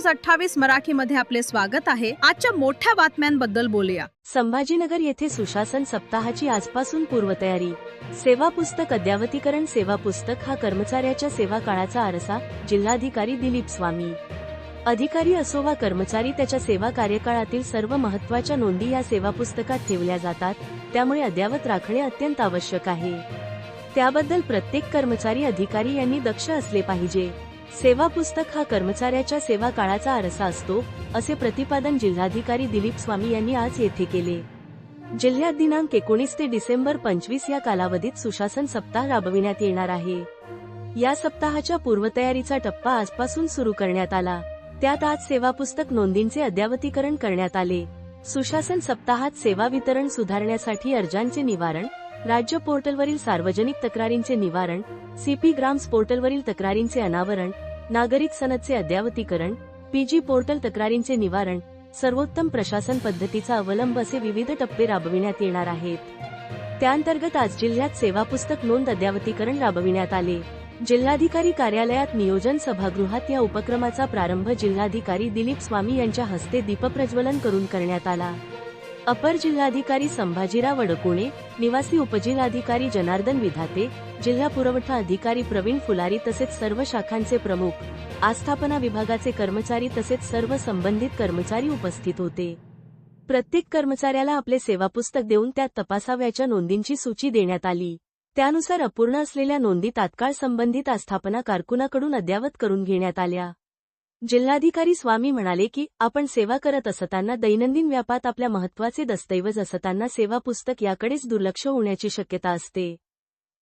News 28 मराठीमध्ये आपले स्वागत आहे। आजच्या मोठ्या बातम्यांबद्दल बोलूया। संभाजीनगर येथे सुशासन सप्ताहाची आजपासून पूर्वतयारी। सेवा पुस्तक अद्यावतीकरण। सेवा पुस्तक हा कर्मचाऱ्याच्या सेवा काळाचा आरसा। जिल्हाधिकारी दिलीप स्वामी। अधिकारी असो वा कर्मचारी, त्याच्या सेवा कार्यकाळातील सर्व महत्त्वाच्या नोंदी या सेवा पुस्तकात ठेवल्या जातात, त्यामुळे अद्यावत राखणे अत्यंत आवश्यक आहे। त्याबद्दल प्रत्येक कर्मचारी अधिकारी यांनी दक्ष असले पाहिजे। सेवा पुस्तक हा कर्मचाऱ्याच्या सेवा काळाचा आरसा असतो, असे प्रतिपादन जिल्हाधिकारी दिलीप स्वामी यांनी आज येथे केले। जिल्ह्यात दिनांक 19 ते डिसेंबर 25 या कालावधीत सुशासन सप्ताह राबविण्यात येणार आहे। या सप्ताहाच्या पूर्वतयारीचा टप्पा आजपासून सुरू करण्यात आला। त्यात आज सेवा पुस्तक नोंदींचे अद्यावतीकरण करण्यात आले। सुशासन सप्ताहात सेवा वितरण सुधारण्यासाठी अर्जांचे निवारण, राज्य पोर्टलवरील सार्वजनिक तक्रारींचे निवारण, सीपी ग्राम्स पोर्टलवरील तक्रारींचे अनावरण, नागरिक सनदचे अद्यावतीकरण, पीजी पोर्टल तक्रारींचे निवारण, सर्वोत्तम प्रशासन पद्धतीचा अवलंब असे विविध टप्पे राबविण्यात येणार आहेत। त्याअंतर्गत आज जिल्ह्यात सेवा पुस्तक नोंद अद्यावतीकरण राबविण्यात आले। जिल्हाधिकारी कार्यालयात नियोजन सभागृहात या उपक्रमाचा प्रारंभ जिल्हाधिकारी दिलीप स्वामी यांच्या हस्ते दीपप्रज्वलन करून करण्यात आला। अपर जिल्हाधिकारी संभाजीराव वडकोणे, निवासी उपजिल्हाधिकारी जनार्दन विधाते, जिल्हा पुरवठा अधिकारी प्रवीण फुलारी तसेच सर्व शाखांचे प्रमुख, आस्थापना विभागाचे कर्मचारी तसेच सर्व संबंधित कर्मचारी उपस्थित होते। प्रत्येक कर्मचाऱ्याला आपले सेवा पुस्तक देऊन त्यात तपासाव्याच्या नोंदींची सूची देण्यात आली। त्यानुसार अपूर्ण असलेल्या नोंदी तात्काळ संबंधित आस्थापना कारकुनाकडून अद्यावत करून घेण्यात आल्या। जिल्हाधिकारी स्वामी म्हणाले की आपण सेवा करत असताना दैनंदिन व्यापात आपल्या महत्त्वाचे दस्तऐवज असताना सेवा पुस्तक याकडेच दुर्लक्ष होण्याची शक्यता असते।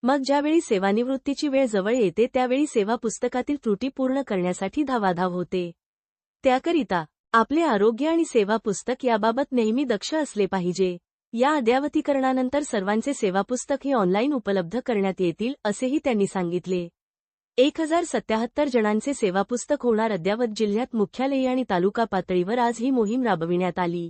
मग ज्यावेळी सेवानिवृत्तीची वेळ जवळ येते त्यावेळी सेवा पुस्तकातील त्रुटी पूर्ण करण्यासाठी धावाधाव होते। त्याकरिता आपले आरोग्य आणि सेवा पुस्तक याबाबत नेहमी दक्ष असले पाहिजे। या अद्यावतीकरणानंतर सर्वांचे सेवा पुस्तक हे ऑनलाईन उपलब्ध करण्यात येतील, असेही त्यांनी सांगितले। 1077 जणांचे सेवा पुस्तक होणार अद्यावत। जिल्ह्यात मुख्यालयी आणि तालुका पातळीवर आज ही मोहीम राबविण्यात आली।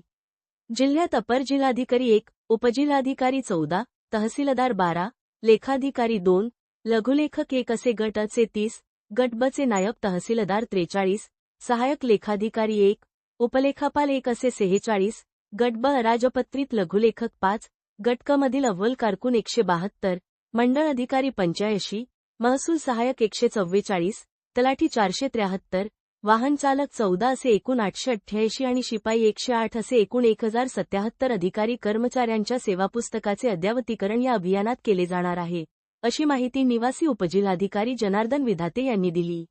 जिल्ह्यात अपर जिल्हाधिकारी 1, उपजिल्हाधिकारी 14, तहसीलदार 12, लेखाधिकारी 2, लघुलेखक 1 असे गट अ चे 30, गट ब चे नायब तहसीलदार 43, सहाय्यक लेखाधिकारी 1, उपलेखापाल 1 असे 46, गट ब अराजपत्रित लघुलेखक 5, गट क मधील अव्वल कारकून 172, मंडळ अधिकारी 85, महसूल सहाय्यक 144, तलाठी 473, वाहन चालक 14 असे एकूण 888 आणि शिपाई 108 असे एकूण 1077 अधिकारी कर्मचाऱ्यांच्या सेवा पुस्तकाचे अद्यावतीकरण या अभियानात केले जाणार आहे, अशी माहिती निवासी उपजिल्हाधिकारी जनार्दन विधाते यांनी दिली।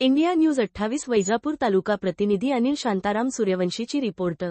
इंडिया न्यूज 28 वैजापूर तालुका प्रतिनिधी अनिल शांताराम सूर्यवंशीची रिपोर्ट।